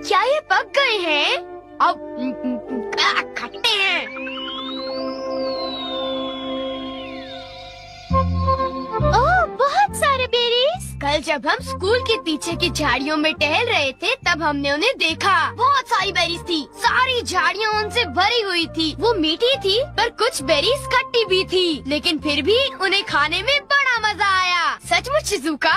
क्या ये पक गए हैं? अब खट्टे हैं। ओह, बहुत सारे बेरीज। कल जब हम स्कूल के पीछे की झाड़ियों में टहल रहे थे तब हमने उन्हें देखा। बहुत सारी बेरीज थी। सारी झाड़ियाँ उनसे भरी हुई थी। वो मीठी थी पर कुछ बेरीज खट्टी भी थी, लेकिन फिर भी उन्हें खाने में बड़ा मजा आया। सचमुच शिज़ुका?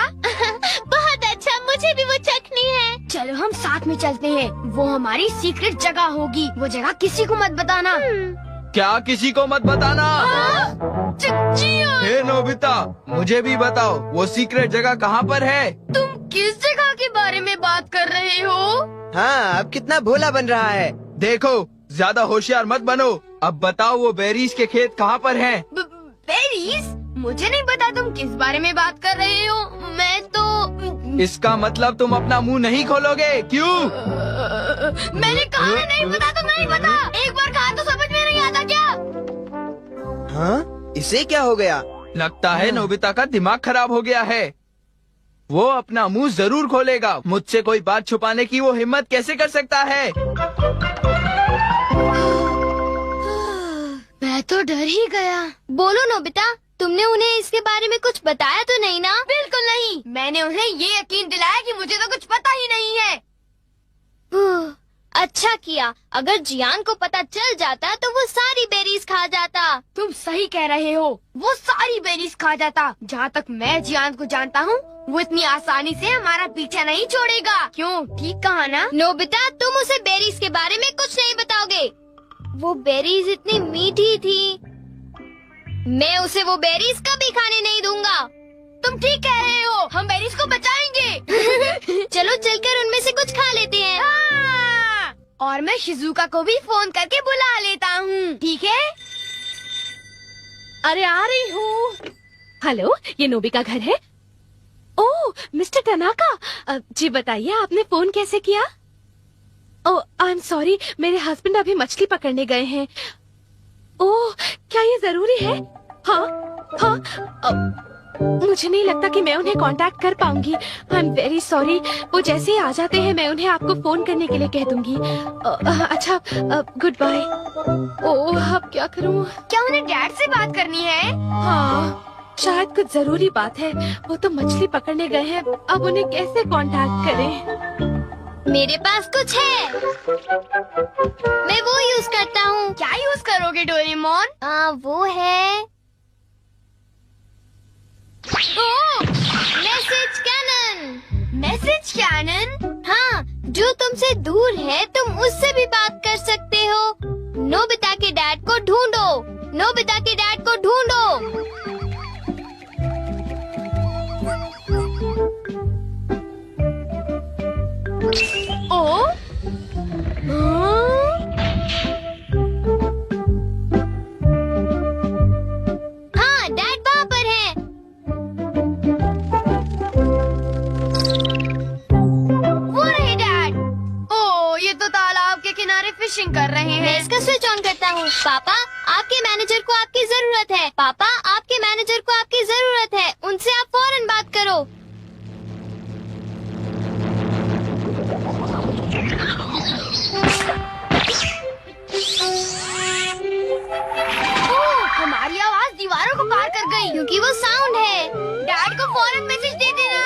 बहुत अच्छा, मुझे भी वो चखनी है। चलो हम साथ में चलते हैं। वो हमारी सीक्रेट जगह होगी। वो जगह किसी को मत बताना। क्या किसी को मत बताना? हे नोबिता, मुझे भी बताओ वो सीक्रेट जगह कहाँ पर है? तुम किस जगह के बारे में बात कर रहे हो? हाँ, अब कितना भोला बन रहा है। देखो, ज्यादा होशियार मत बनो। अब बताओ वो बेरीज के खेत कहाँ पर हैं? बेरीज? मुझे नहीं पता तुम किस बारे में बात कर रहे हो। मैं तो इसका मतलब तुम अपना मुंह नहीं खोलोगे, क्यों? मैंने कहा ना नहीं पता तो नहीं पता। एक बार कहा तो समझ में नहीं आता क्या? हाँ? इसे क्या हो गया? लगता है नोबिता का दिमाग खराब हो गया है। वो अपना मुंह जरूर खोलेगा। मुझसे कोई बात छुपाने की वो हिम्मत कैसे कर सकता है? मैं तो डर ही गया। बोलो नोबिता, तुमने उन्हें इसके बारे में कुछ बताया तो नहीं ना? बिल्कुल नहीं। मैंने उन्हें ये यकीन दिलाया कि मुझे तो कुछ पता ही नहीं है। अच्छा किया। अगर जियान को पता चल जाता तो वो सारी बेरीज खा जाता। तुम सही कह रहे हो, वो सारी बेरीज खा जाता। जहाँ तक मैं जियान को जानता हूँ, वो इतनी आसानी से हमारा पीछा नहीं छोड़ेगा। क्यों, ठीक कहा ना? नोबिता, तुम उसे बेरीज के बारे में कुछ नहीं बताओगे। वो बेरीज इतनी मीठी थी। मैं उसे वो बेरीज कभी खाने नहीं दूंगा। तुम ठीक कह रहे हो, हम बेरीज को बचाएंगे। चलो चलकर उनमें से कुछ खा लेते हैं। और मैं शिज़ुका को भी फोन करके बुला लेता हूँ, ठीक है? अरे आ रही हूँ। हेलो, ये नोबी का घर है? ओह, मिस्टर टनाका, जी बताइए आपने फोन कैसे किया? ओह, आई एम सॉरी, मेरे हस्बैंड अभी मछली पकड़ने गए हैं। ओह, क्या ये जरूरी है? हाँ, मुझे नहीं लगता कि मैं उन्हें कांटेक्ट कर पाऊंगी। I am very sorry. वो जैसे ही आ जाते हैं मैं उन्हें आपको फोन करने के लिए कह दूंगी। अच्छा, गुड बाय। ओह, अब क्या करूं? क्या उन्हें डैड से बात करनी है? हाँ, शायद कुछ जरूरी बात है। वो तो मछली पकड़ने गए हैं, अब उन्हें कैसे कांटेक्ट करें? मेरे पास कुछ है। मैं वो यूज करता हूँ। क्या यूज करोगे डोरेमोन? वो है मैसेज कैनन। Message cannon? हाँ, जो तुमसे दूर है तुम उससे भी बात कर सकते हो। नोबिता के डैड को ढूंढो। नोबिता के डैड को ढूंढो। ओ? हाँ, डैड वहाँ पर है। वो रहे डैड। ओ, ये तो तालाब के किनारे फिशिंग कर रहे हैं। मैं इसका स्विच ऑन करता हूँ। पापा, आपके मैनेजर को आपकी जरूरत है। पापा, आपके मैनेजर को आपकी जरूरत है। उनसे आप फौरन बात करो। ओह, हमारी आवाज दीवारों को पार कर गई क्योंकि वो साउंड है। डैड को फौरन मैसेज दे देना।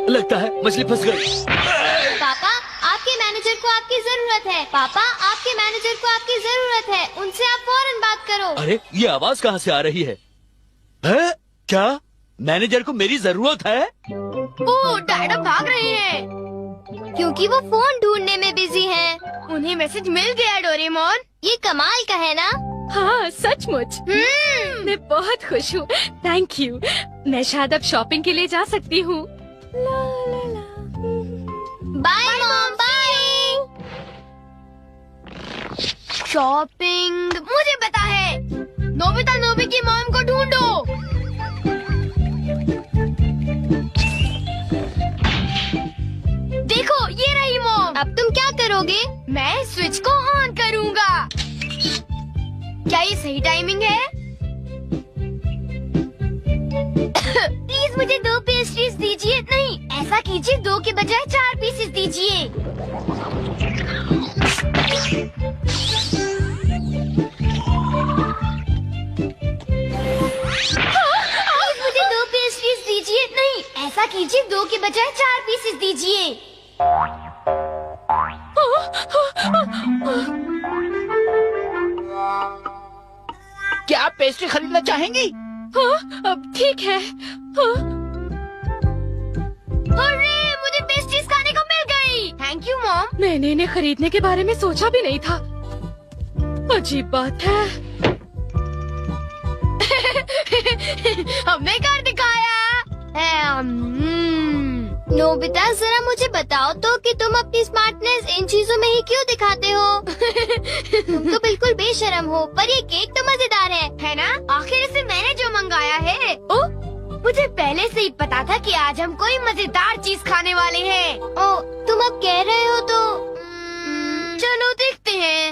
लगता है मछली फंस गई। पापा, आपके मैनेजर को आपकी जरूरत है। पापा, आपके मैनेजर को आपकी जरूरत है। उनसे आप फौरन बात करो। अरे, ये आवाज कहाँ से आ रही है? हैं? क्या मैनेजर को मेरी जरूरत है? ओह, डैड अब भाग रहे हैं क्योंकि वो फोन ढूंढने में बिजी हैं। उन्हें मैसेज मिल गया डोरेमोन। ये कमाल का है ना? हाँ, सचमुच। मैं बहुत खुश हूँ। Thank you. मैं शायद अब शॉपिंग के लिए जा सकती हूँ। Bye mom, bye. शॉपिंग मुझे पता है। नोबिता नोबी की मॉम को ढूंढो। देखो ये रही मॉम। अब तुम क्या करोगे? मैं स्विच को ऑन करूँगा। क्या ये सही टाइमिंग है? प्लीज मुझे 2 पेस्ट्रीज दीजिए। नहीं, ऐसा कीजिए 2 के बजाय 4 पीसेस दीजिए। प्लीज मुझे 2 पेस्ट्रीज दीजिए। नहीं, ऐसा कीजिए 2 के बजाय 4 पीसेस दीजिए। क्या आप पेस्ट्री खरीदना चाहेंगी? हाँ, अब ठीक है। हाँ। अरे मुझे पेस्ट्रीज खाने को मिल गई। Thank you mom. मैंने इन्हें खरीदने के बारे में सोचा भी नहीं था। अजीब बात है। हमने कर दिखाया। नोबिता जरा मुझे बताओ तो कि तुम अपनी स्मार्टनेस इन चीजों में ही क्यों दिखाते हो? तुम तो बिल्कुल बेशर्म हो। पर ये केक तो मजेदार है ना? आखिर इसे मैंने जो मंगाया है। ओ, मुझे पहले से ही पता था कि आज हम कोई मजेदार चीज खाने वाले हैं। ओ, तुम अब कह रहे हो तो चलो देखते हैं।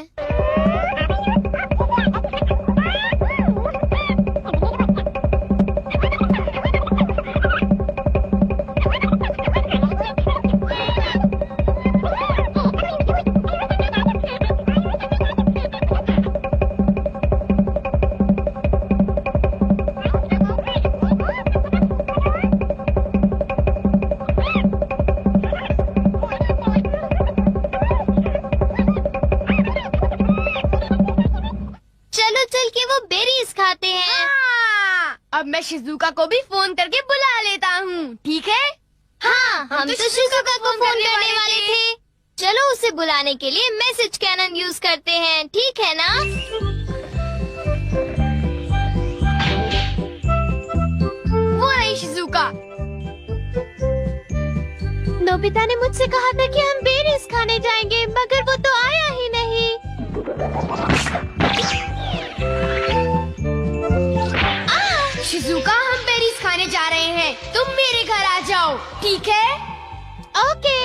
अब मैं शिजुका को भी फोन करके बुला लेता हूँ, ठीक है? हाँ, हम तो शिजुका को फोन करने वाले थे। चलो उसे बुलाने के लिए मैसेज कैनन यूज करते हैं, ठीक है ना? वो रही शिजुका। नोबिता ने मुझसे कहा था कि हम बेरीज खाने जाएंगे, मगर वो तो आया ही नहीं। शिजुका, हम बेरीज खाने जा रहे हैं। तुम मेरे घर आ जाओ, ठीक है? ओके।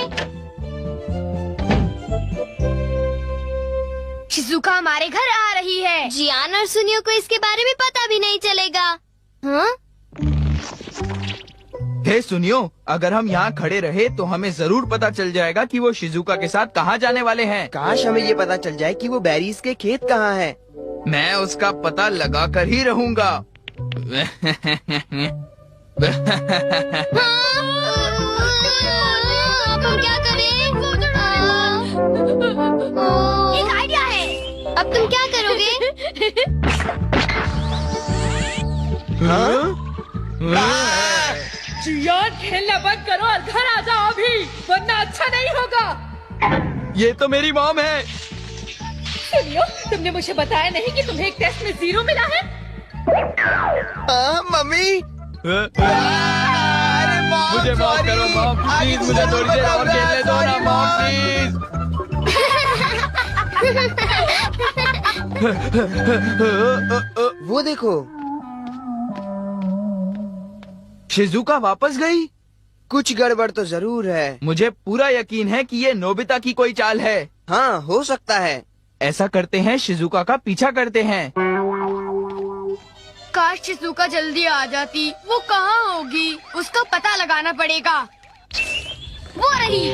शिजुका हमारे घर आ रही है। जियान और सुनियो को इसके बारे में पता भी नहीं चलेगा। हाँ? हे सुनियो, अगर हम यहाँ खड़े रहे तो हमें जरूर पता चल जाएगा कि वो शिजुका के साथ कहाँ जाने वाले हैं। काश हमें ये पता चल जाए कि वो बेरीज के खेत कहाँ हैं। मैं उसका पता लगा कर ही रहूँगा। अब हम क्या करें? एक आइडिया है। अब तुम क्या करोगे? जियान, खेलना बंद करो और घर आ जाओ अभी, वरना अच्छा नहीं होगा। ये तो मेरी मॉम है। सुनियो, तुमने मुझे बताया नहीं कि तुम्हें एक टेस्ट में 0 मिला है? मम्मी, मुझे माफ करो मॉम, प्लीज मुझे थोड़ी देर और खेलने दो ना मॉम, प्लीज। वो देखो, शिजुका वापस गई। कुछ गड़बड़ तो जरूर है। मुझे पूरा यकीन है कि ये नोबिता की कोई चाल है। हाँ, हो सकता है। ऐसा करते हैं, शिजुका का पीछा करते हैं। काश शिजुका जल्दी आ जाती। वो कहाँ होगी? उसका पता लगाना पड़ेगा। वो रही।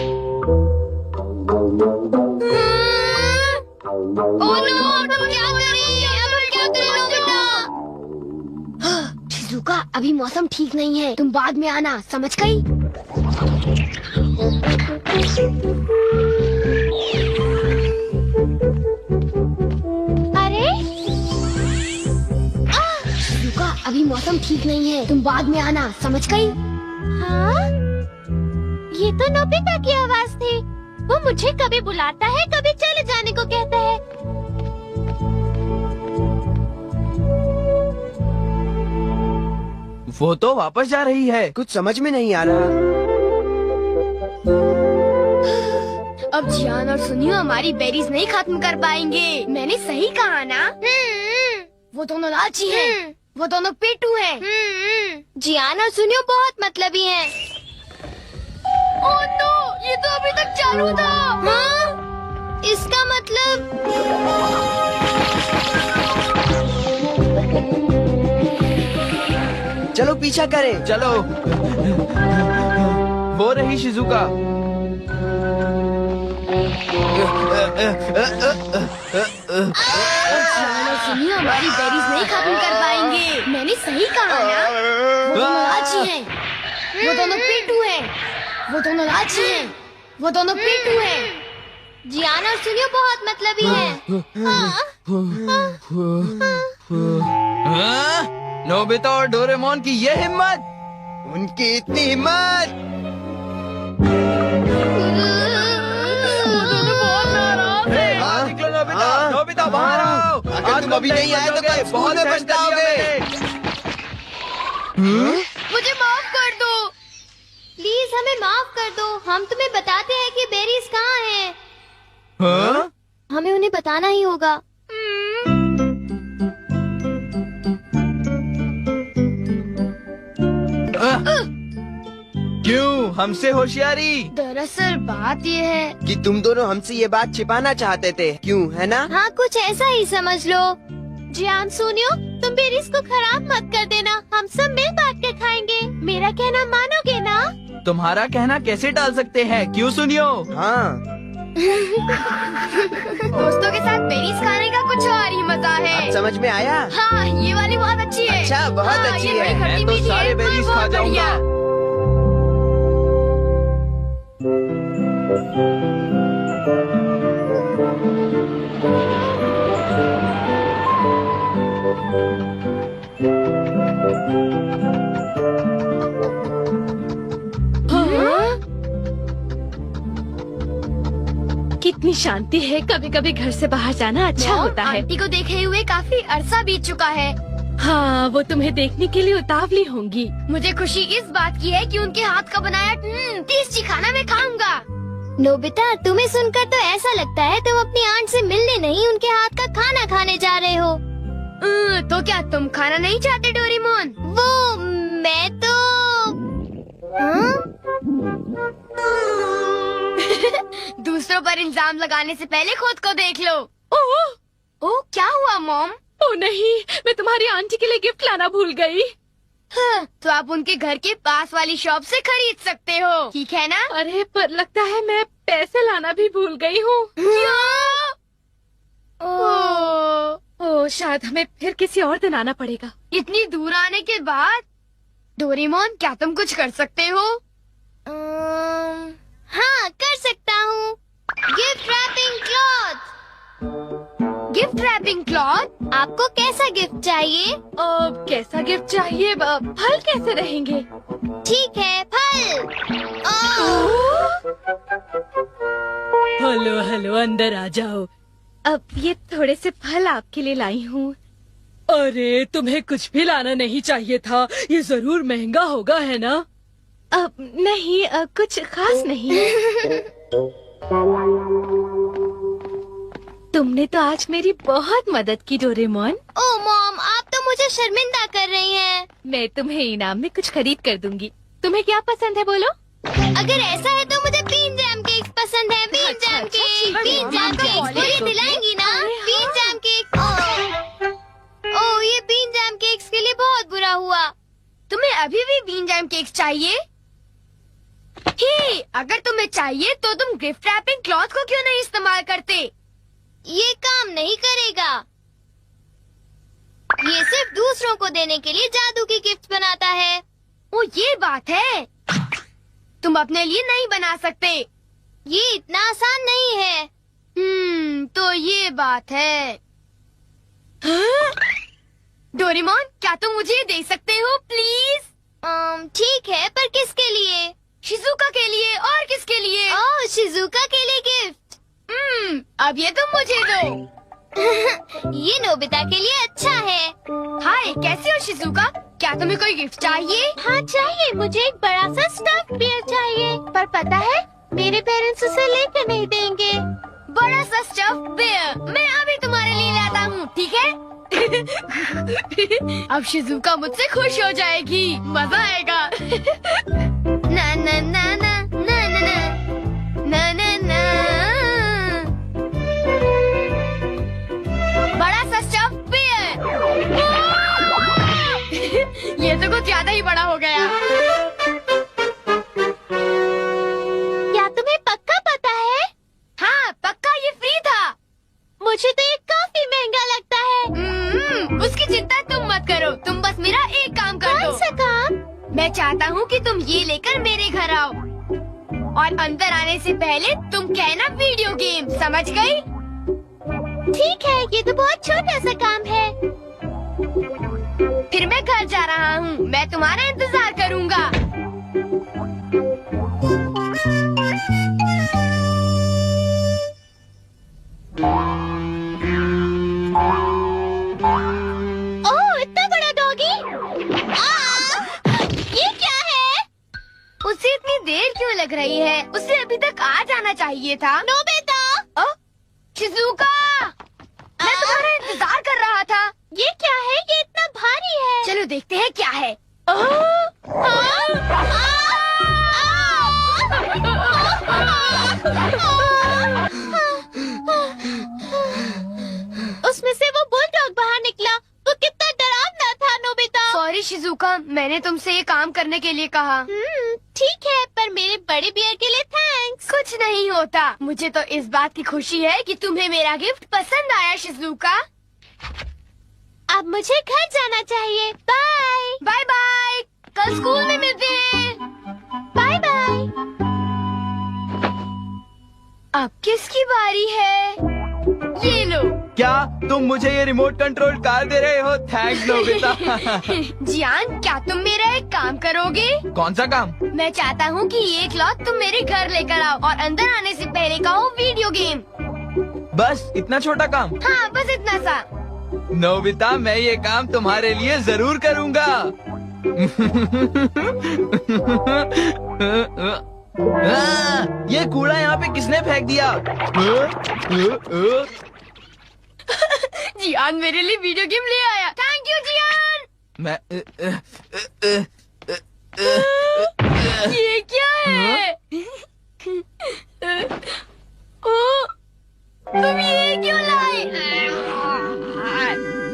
ओह नो, अब क्या करें? अब हम क्या करें नोबिता? शिजुका, अभी मौसम ठीक नहीं है, तुम बाद में आना, समझ गई? अभी मौसम ठीक नहीं है, तुम बाद में आना, समझ गई? हाँ? ये तो नोबिता की आवाज थी। वो मुझे कभी बुलाता है, कभी चले जाने को कहता है। वो तो वापस जा रही है। कुछ समझ में नहीं आ रहा। अब जियान और सुनियो हमारी बेरीज नहीं खत्म कर पाएंगे। मैंने सही कहा ना? वो दोनों लालची हैं। वो दोनों पेटू हैं। जियान और सुनियो बहुत मतलबी हैं। ओह नो, ये तो अभी तक चालू था। हाँ? इसका मतलब चलो पीछा करें। चलो। वो रही शिजुका। सुनिए हमारी बेरीज नहीं खत्म कर पाएंगे। मैंने सही कहा ना? वो दोनों लालची हैं। वो दोनों पेटू हैं। वो दोनों लालची हैं। वो दोनों पेटू हैं। जियान और सुनियो बहुत मतलबी हैं। हाँ? नोबिता और डोरेमोन की ये हिम्मत। उनकी इतनी हिम्मत। निकलो नोबिता। नोबिता बाहर आओ। अगर तुम अभी नहीं आए तो कल बहुत में पछताओगे। मुझे माफ कर दो। प्लीज हमें माफ कर दो। हम तुम्हें बताते हैं कि बेरीज कहाँ हैं। हाँ? हमें उन्हें बताना ही होगा। क्यों? हमसे होशियारी? दरअसल बात ये है। कि तुम दोनों हमसे ये बात छिपाना चाहते थे, क्यों, है ना? हाँ, कुछ ऐसा ही समझ लो। जियान सुनियो, तुम बेरीज को खराब मत कर देना। हम सब मिल बांट के खाएंगे। मेरा कहना मानोगे ना? तुम्हारा कहना कैसे टाल सकते हैं? क्यों सुनियो? हाँ। दोस्तों के साथ बेरीज खाने का कुछ और ही मजा है। अब समझ में आया? हाँ, ये वाली बहुत अच्छी है। अच्छा, बहुत हाँ, अच्छी ये है। बड़ी खट्टी मैं तो मीठी सारे है। बेरीज बहुत खा बढ़िया। जाऊंगा। कितनी शांति है। कभी कभी घर से बाहर जाना अच्छा होता है। आंटी को देखे हुए काफी अरसा बीत चुका है। हाँ, वो तुम्हें देखने के लिए उतावली होंगी। मुझे खुशी इस बात की है कि उनके हाथ का बनाया टेस्टी खाना मैं खाऊंगा। नोबिता, तुम्हें सुनकर तो ऐसा लगता है तुम अपनी आंट से मिलने नहीं, उनके हाथ का खाना खाने जा रहे हो। तो क्या तुम खाना नहीं चाहते डोरेमोन? वो मैं तो दूसरों पर इल्जाम लगाने से पहले खुद को देख लो। ओह, क्या हुआ मॉम? ओ नहीं, मैं तुम्हारी आंटी के लिए गिफ्ट लाना भूल गई। हाँ, तो आप उनके घर के पास वाली शॉप से खरीद सकते हो, ठीक है ना? अरे पर लगता है मैं पैसे लाना भी भूल गई हूँ। ओह, शायद हमें फिर किसी और दिन आना पड़ेगा। इतनी दूर आने के बाद डोरेमोन, क्या तुम कुछ कर सकते हो? हाँ, कर सकता हूँ। Gift wrapping cloth. Gift wrapping cloth? आपको कैसा गिफ्ट चाहिए? कैसा गिफ्ट चाहिए? फल कैसे रहेंगे? ठीक है, फल। हेलो हेलो, अंदर आ जाओ। अब ये थोड़े से फल आपके लिए लाई हूँ। अरे, तुम्हें कुछ भी लाना नहीं चाहिए था। ये जरूर महंगा होगा, है ना? नहीं, कुछ खास नहीं। तुमने तो आज मेरी बहुत मदद की डोरेमोन। ओह मॉम, आप तो मुझे शर्मिंदा कर रही हैं। मैं तुम्हें इनाम में कुछ खरीद कर दूंगी। तुम्हें क्या पसंद है बोलो? अगर ऐसा है तो मुझे बीन जैम केक पसंद है। Bean jam cake, bean jam cake मुझे दिलाएंगी ना? Been jam cake. ओह, ये बीन जैम केक्स के लिए बहुत बुरा हुआ। तुम्हें अभी भी बीन जैम केक्स चाहिए? ही, अगर तुम्हें चाहिए तो तुम गिफ्ट रैपिंग क्लॉथ को क्यों नहीं इस्तेमाल करते? ये काम नहीं करेगा। ये सिर्फ दूसरों को देने के लिए जादू की गिफ्ट बनाता है। ओ, ये बात है। तुम अपने लिए नहीं बना सकते। ये इतना आसान नहीं है। तो ये बात है। हाँ? डोरेमोन, क्या तुम मुझे दे सकते हो प्लीज? ठीक है, पर किसके लिए? शिजुका के लिए। और किसके लिए? ओह, शिजुका के लिए गिफ्ट। अब ये तुम मुझे दो। ये नोबिता के लिए अच्छा है। हाय, कैसी हो शिजुका? क्या तुम्हें कोई गिफ्ट चाहिए? हाँ चाहिए, मुझे एक बड़ा सा स्टफ्ड बियर चाहिए। पर पता है, मेरे पेरेंट्स उसे लेकर नहीं देंगे। बड़ा सा स्टफ बेयर मैं अभी तुम्हारे लिए लाता हूँ, ठीक है? अब शिजुका मुझसे खुश हो जाएगी, मजा आएगा। ना ना ना ना ना ना ना ना ना ना। बड़ा सा स्टफ बेयर। ये तो कुछ ज्यादा ही बड़ा हो गया। क्या तुम्हें पक्का पता है? हाँ पक्का, ये फ्री था। मुझे तो ये काफी महंगा लगता है। उसकी चिंता तुम मत करो, तुम बस मेरा एक काम कर दो। कौन सा काम? मैं चाहता हूँ कि तुम ये लेकर मेरे घर आओ और अंदर आने से पहले तुम कहना वीडियो गेम, समझ गई? ठीक है, ये तो बहुत छोटा सा काम है। फिर मैं घर जा रहा हूँ, मैं तुम्हारा इंतजार करूँगा। ओह, इतना बड़ा डॉगी! ये क्या है? उसे इतनी देर क्यों लग रही है? उसे अभी तक आ जाना चाहिए था। नोबिता! शिजुका, मैं तुम्हारा इंतजार कर रहा था। ये क्या है? ये इतना भारी है। चलो देखते हैं क्या है। उसमें से वो बुलडॉग बाहर निकला। वो कितना डरावना था, नोबिता। सॉरी शिजुका, मैंने तुमसे ये काम करने के लिए कहा। ठीक है, पर मेरे बड़े बियर के लिए थैंक्स। कुछ नहीं होता। मुझे तो इस बात की खुशी है कि तुम्हें मेरा गिफ्ट पसंद आया शिजुका। अब मुझे घर जाना चाहिए। बाय बाय बाय, कल स्कूल में मिलते हैं। Bye bye. अब किसकी बारी है? ये लो। क्या तुम मुझे ये रिमोट कंट्रोल कार दे रहे हो? Thanks Nobita. जियान, क्या तुम मेरा एक काम करोगे? कौन सा काम? मैं चाहता हूँ कि ये क्लॉथ तुम मेरे घर लेकर आओ और अंदर आने से पहले कहो वीडियो गेम। बस इतना छोटा काम? हाँ बस इतना सा। नोबिता, मैं ये काम तुम्हारे लिए जरूर करूँगा। ये कूड़ा यहाँ पे किसने फेंक दिया? जियान मेरे लिए वीडियो गेम ले आया। थैंक यू जियान। मैं ये क्या है? ओ, तुम ये क्यों लाए?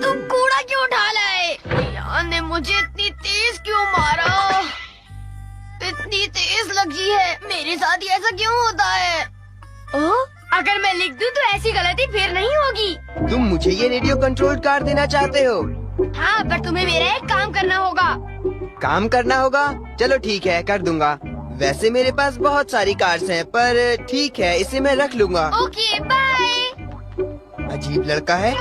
तुम कूड़ा क्यों उठा लाए? जियान ने मुझे इतनी तेज क्यों मारा? इतनी तेज लगी है। मेरे साथ ही ऐसा क्यों होता है? अगर मैं लिख दूं तो ऐसी गलती फिर नहीं होगी। तुम मुझे ये रेडियो कंट्रोल कार देना चाहते हो? हाँ, पर तुम्हें मेरा एक काम करना होगा। काम करना होगा? चलो ठीक है, कर दूंगा। वैसे मेरे पास बहुत सारी कार्स हैं, पर ठीक है, इसे मैं रख लूंगा। Okay bye. अजीब लड़का है।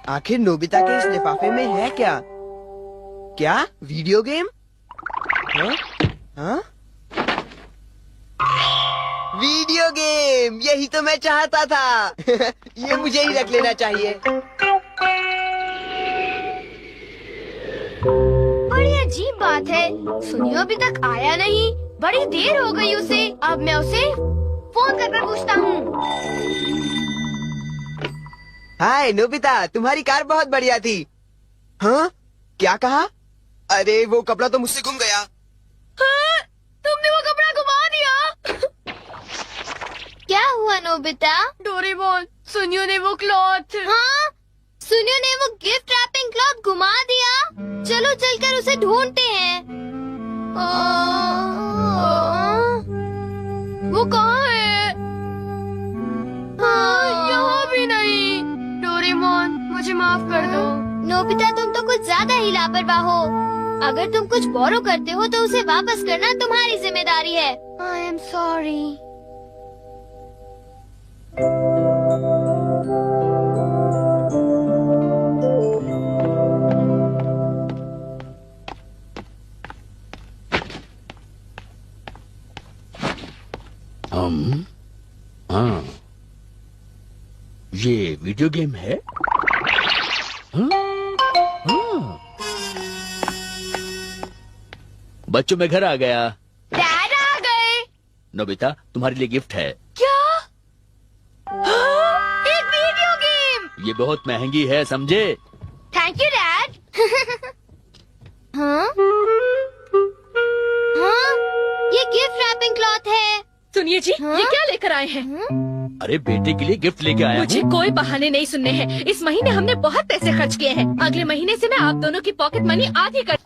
आखिर नोबिता के इस लिफाफे में है क्या? क्या वीडियो गेम? हाँ? हाँ? वीडियो गेम, यही तो मैं चाहता था। ये मुझे ही रख लेना चाहिए। बड़ी अजीब बात है, सुनियो अभी तक आया नहीं। बड़ी देर हो गई उसे। अब मैं उसे फोन कर पूछता हूँ। हाय नोबिता, तुम्हारी कार बहुत बढ़िया थी। हाँ? क्या कहा? अरे वो कपड़ा तो मुझसे गुम गया। हाँ, तुमने वो कपड़ा घुमा दिया। क्या हुआ नोबिता? डोरेमोन, सुनियो ने वो क्लॉथ। हाँ, सुनियो ने वो गिफ्ट रैपिंग क्लॉथ घुमा दिया। चलो चलकर उसे ढूंढते हैं। वो कहाँ है? हाँ, यहाँ भी नहीं। डोरेमोन, मुझे माफ कर दो। नोबिता, तुम तो कुछ ज्यादा ही लापरवाह हो। अगर तुम कुछ बोरो करते हो तो उसे वापस करना तुम्हारी जिम्मेदारी है। I am sorry. हाँ, ये वीडियो गेम है? हाँ? हाँ। बच्चों, मैं घर आ गया। डैड आ गए। नोबिता, तुम्हारे लिए गिफ्ट है। क्या? एक वीडियो गेम। ये बहुत महंगी है, समझे? Thank you dad. हाँ? हाँ? ये गिफ्ट रैपिंग क्लॉथ है। सुनिए जी, हाँ? ये क्या लेकर आए हैं? अरे बेटे के लिए गिफ्ट लेके आया मुझे हूँ। कोई बहाने नहीं सुनने हैं। इस महीने हमने बहुत पैसे खर्च किए हैं। अगले महीने से मैं आप दोनों की पॉकेट मनी आधी कर